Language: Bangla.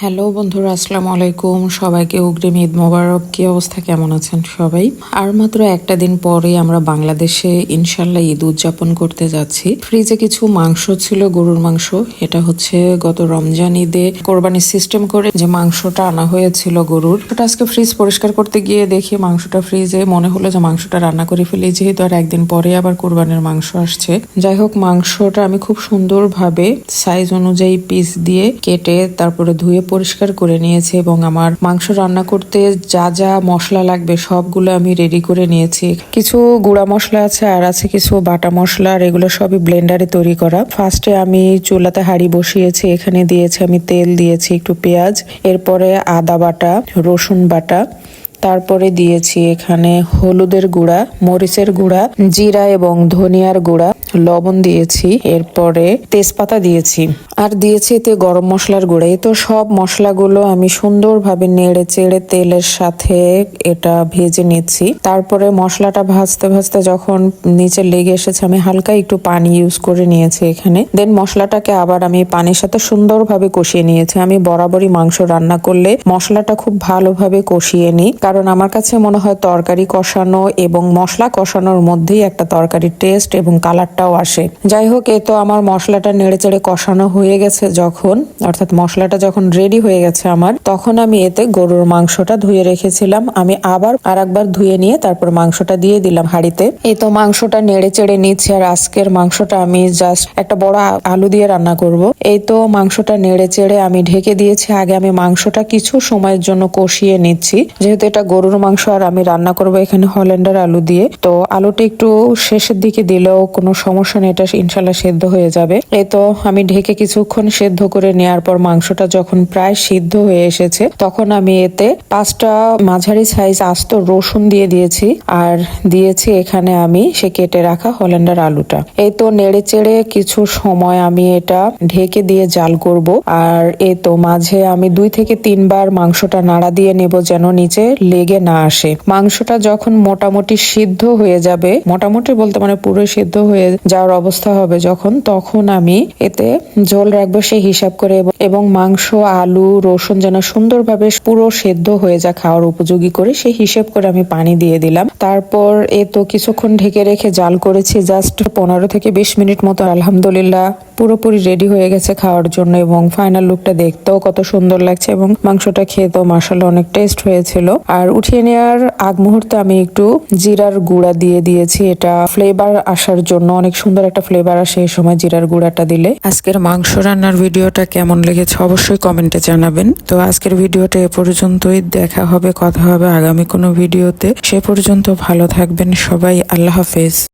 হ্যালো বন্ধুরা, আসসালামু আলাইকুম। সবাইকে অগ্রিম ঈদ মোবারক। কি অবস্থা, কেমন আছেন সবাই? আর মাত্র একটা দিন পরে আমরা বাংলাদেশে ইনশাল্লাহ ঈদ উদযাপন করতে যাচ্ছি। ফ্রিজে কিছু মাংস ছিল, গরুর মাংস। এটা হচ্ছে গত রমজান ঈদে কোরবানির সিস্টেম করে যে মাংসটা আনা হয়েছিল গরুর। ওটা আজকে ফ্রিজ পরিষ্কার করতে গিয়ে দেখি মাংসটা ফ্রিজে, মনে হলো যে মাংসটা রান্না করে ফেলি, যেহেতু আর একদিন পরে আবার কোরবানির মাংস আসছে। যাই হোক, মাংসটা আমি খুব সুন্দরভাবে সাইজ অনুযায়ী পিস দিয়ে কেটে তারপরে ধুয়ে পরিষ্কার করে নিয়েছি এবং আমার মাংস রান্না করতে যা যা মশলা লাগবে সবগুলো আমি রেডি করে নিয়েছি। কিছু গুঁড়া মশলা আছে আর আছে কিছু বাটা মশলা, আর এগুলো সবই ব্লেন্ডারে তৈরি করা। ফার্স্টে আমি চুলাতে হাঁড়ি বসিয়েছি, এখানে দিয়েছি আমি তেল, দিয়েছি একটু পেঁয়াজ, এরপরে আদা বাটা, রসুন বাটা, তারপরে দিয়েছি এখানে হলুদের গুঁড়া, মরিচের গুঁড়া, জিরা এবং ধনিয়ার গুঁড়া, লবণ দিয়েছি, এরপরে তেজপাতা দিয়েছি, আর দিয়েছি এতে গরম মশলার গুঁড়া। এই তো সব মশলাগুলো আমি সুন্দরভাবে নেড়ে চেড়ে তেলের সাথে এটা ভেজে নিচ্ছি। তারপরে মশলাটা ভাজতে ভাজতে যখন নিচে লেগে এসেছে, আমি হালকা একটু পানি ইউজ করে নিয়েছি এখানে। দেন মশলাটাকে আবার আমি পানির সাথে সুন্দরভাবে কষিয়ে নিয়েছি। আমি বরাবরই মাংস রান্না করলে মশলাটা খুব ভালোভাবে কষিয়ে নিই, কারণ আমার কাছে মনে হয় তরকারি কষানো এবং মশলা কষানোর মধ্যেই একটা তরকারির টেস্ট এবং কালারটাও আসে। যাই হোক, এ তো আমার মশলাটা নেড়ে চেড়ে কষানো হয়ে গেছে যখন, অর্থাৎ মশলাটা যখন রেডি হয়ে গেছে আমার, তখন আমি এতে গরুর মাংসটা ধুয়ে রেখেছিলাম আমি আবার আর একবার ধুয়ে নিয়ে তারপর মাংসটা দিয়ে দিলাম হাঁড়িতে। এই তো মাংসটা নেড়ে চেড়ে নিচ্ছি, আর আজকের মাংসটা আমি জাস্ট একটা বড় আলু দিয়ে রান্না করব। এই তো মাংসটা নেড়ে চেড়ে আমি ঢেকে দিয়েছি। আগে আমি মাংসটা কিছু সময়ের জন্য কষিয়ে নিচ্ছি, যেহেতু এটা গরুর মাংস আর আমি রান্না করব এখানে হল্যান্ডার আলু দিয়ে। তো আলুটা একটু শেষের দিকে দিলেও কোনো সমস্যা নেই, এটা ইনশাল্লাহ সেদ্ধ হয়ে যাবে। এই তো আমি ঢেকে কিছুক্ষণ সেদ্ধ করে নেওয়ার পর মাংসটা যখন প্রায় সিদ্ধ হয়ে এসেছে, তখন আমি এতে 5টা মাঝারি সাইজ আস্ত রসুন দিয়ে দিয়েছি, আর দিয়েছি এখানে আমি সে কেটে রাখা হল্যান্ডার আলুটা। এই তো নেড়ে চেড়ে কিছু সময় আমি এটা ঢেকে দিয়ে জাল করব। আর এই তো মাঝে আমি 2 থেকে 3 বার মাংসটা নাড়া দিয়ে নেব যেন নিচে লেগে না আসে। মাংসটা যখন মোটামুটি সিদ্ধ হয়ে যাবে, মোটামুটি বলতে মানে পুরো সিদ্ধ হয়ে যাওয়ার অবস্থা হবে যখন, তখন আমি এতে ঝোল রাখবো সেই হিসাব করে, এবং মাংস, আলু, রসুন যেন সুন্দরভাবে পুরো সেদ্ধ হয়ে যায় খাওয়ার উপযোগী করে, সেই হিসেব করে আমি পানি দিয়ে দিলাম। তারপর এ তো কিছুক্ষণ ঢেকে রেখে জাল করেছি, জাস্ট 15 থেকে 20 মিনিট মতো। আলহামদুলিল্লাহ পুরোপুরি রেডি হয়ে গেছে খাওয়ার জন্য, এবং ফাইনাল লুকটা দেখতেও কত সুন্দর লাগছে এবং মাংসটা খেতেও মাশাআল্লাহ অনেক টেস্ট হয়েছিল। আর উঠিয়ে নেওয়ার আগ মুহূর্তে আমি একটু জিরার গুঁড়া দিয়ে দিয়েছি, এটা ফ্লেভার আসার জন্য, অনেক সুন্দর একটা ফ্লেভার আসে এই সময় জিরার গুঁড়াটা দিলে। আজকের মাংস রান্নার ভিডিওটা কেমন লেগেছে অবশ্যই কমেন্টে জানাবেন। তো আজকের ভিডিওটা এ পর্যন্তই, দেখা হবে, কথা হবে আগামী কোনো ভিডিওতে। সে পর্যন্ত ভালো থাকবেন সবাই, আল্লাহ হাফেজ।